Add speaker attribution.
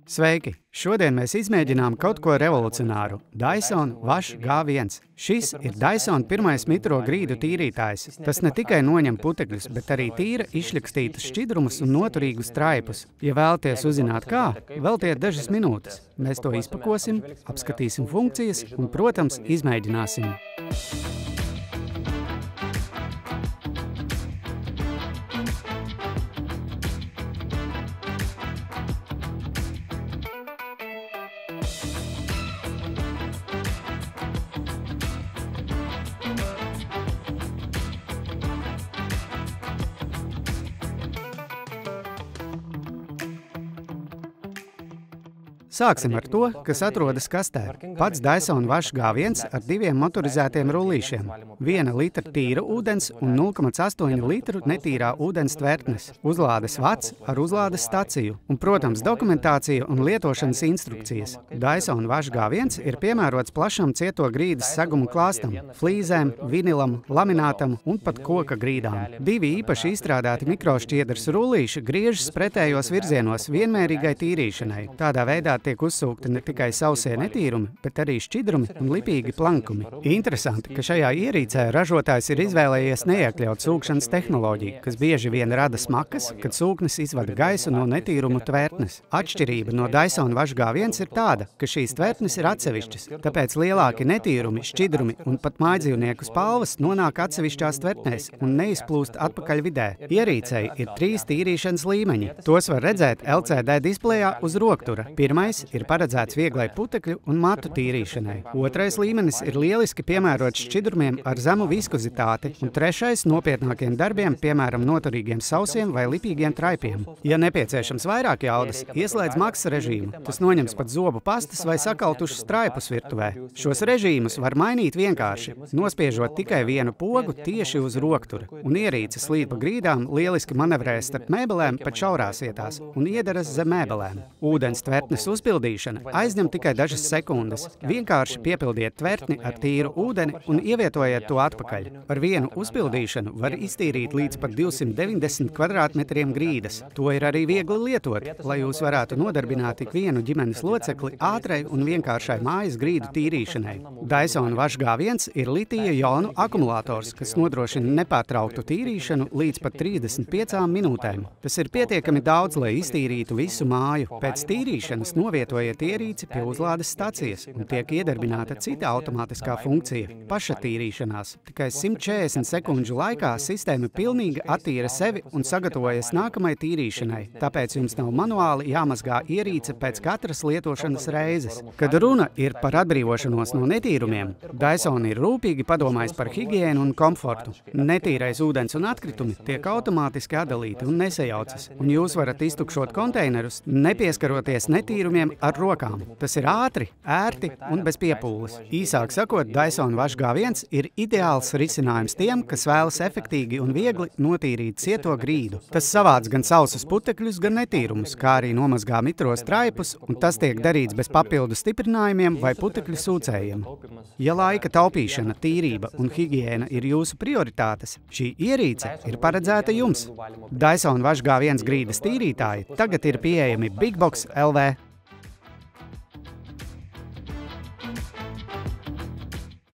Speaker 1: Sveiki! Šodien mēs izmēģinām kaut ko revolucionāru – Dyson Wash G1. Šis ir Dyson pirmais mitro grīdu tīrītājs. Tas ne tikai noņem putekļus, bet arī tīra izšļakstītus šķidrumus un noturīgus traipus. Ja vēlaties uzzināt kā, veltiet dažas minūtes. Mēs to izpakosim, apskatīsim funkcijas un, protams, izmēģināsim. Sāksim ar to, kas atrodas kastē. Pats Dyson Wash G1 ar diviem motorizētiem rullīšiem. 1 litra tīra ūdens un 0,8 litru netīrā ūdens tvertnes. Uzlādes vads ar uzlādes staciju. Un, protams, dokumentācija un lietošanas instrukcijas. Dyson Wash G1 ir piemērots plašam cieto grīdas segumu klāstam, flīzēm, vinilam, laminātam un pat koka grīdām. Divi īpaši izstrādāti mikrošķiedras rullīši griežas pretējos virzienos vienmērīgai tīrīšanai. Tādā veidā tiek uzsūkti ne tikai sausie netīrumi, bet arī šķidrumi un lipīgi plankumi. Interesanti, ka šajā ierīcē ražotājs ir izvēlējies neiekļaut sūkšanas tehnoloģiju, kas bieži vien rada smakas, kad sūknis izvada gaisu no netīrumu tvertnes. Atšķirība no Dyson Wash G1 ir tāda, ka šīs tvertnes ir atsevišķas, tāpēc lielāki netīrumi, šķidrumi un pat mājdzīvnieku spalvas nonāk atsevišķās tvertnēs un neizplūst atpakaļ vidē. Ierīcei ir 3 tīrīšanas līmeņi. Tos var redzēt LCD displejā uz roktura. Pirmais ir paredzēts vieglai putekļu un matu tīrīšanai. Otrais līmenis ir lieliski piemērots šķidrumiem ar zemu viskozitāti, un trešais nopietnākiem darbiem, piemēram, noturīgiem sausiem vai lipīgiem traipiem. Ja nepieciešams vairāk jaudas, ieslēdz maksas režīmu. Tas noņems pat zobu pastas vai sakaltušas traipus virtuvē. Šos režīmus var mainīt vienkārši, nospiežot tikai vienu pogu tieši uz roktura, un ierīce slīd pa grīdām lieliski manevrē starp mēbelēm pat šaurās vietās un iedaras zem mēbelēm. Ūdens tvertnes uzpildīšana aizņem tikai dažas sekundes. Vienkārši piepildiet tvertni ar tīru ūdeni un ievietojiet to atpakaļ. Ar vienu uzpildīšanu var iztīrīt līdz pat 290 kvadrātmetriem grīdas. To ir arī viegli lietot, lai jūs varētu nodarbināt ik vienu ģimenes locekli ātrai un vienkāršai mājas grīdu tīrīšanai. Dyson Wash G1 ir litija jonu akumulators, kas nodrošina nepārtrauktu tīrīšanu līdz pat 35 minūtēm. Tas ir pietiekami daudz, lai iztīrītu visu māju. Pēc tīrīšanas novietojiet ierīci pie uzlādes stacijas un tiek iedarbināta cita automātiskā funkcija – pašatīrīšanās. Tikai 140 sekundžu laikā sistēma pilnīgi attīra sevi un sagatavojas nākamai tīrīšanai, tāpēc jums nav manuāli jāmazgā ierīce pēc katras lietošanas reizes. Kad runa ir par atbrīvošanos no netīrumiem, Dyson ir rūpīgi padomājis par higiēnu un komfortu. Netīrais ūdens un atkritumi tiek automātiski atdalīti un nesajaucas, un jūs varat iztukšot konteinerus, nepieskaroties netīrumiem ar rokām. Tas ir ātri, ērti un bez piepūles. Īsāk sakot, Dyson Wash G1 ir ideāls risinājums tiem, kas vēlas efektīgi un viegli notīrīt cieto grīdu. Tas savāc gan sausus putekļus, gan netīrumus, kā arī nomazgā mitros traipus, un tas tiek darīts bez papildu stiprinājumiem vai putekļu sūcējiem. Ja laika taupīšana, tīrība un higiēna ir jūsu prioritātes, šī ierīce ir paredzēta jums. Dyson Wash G1 grīdas tīrītāji tagad ir pieejami Big Box LV.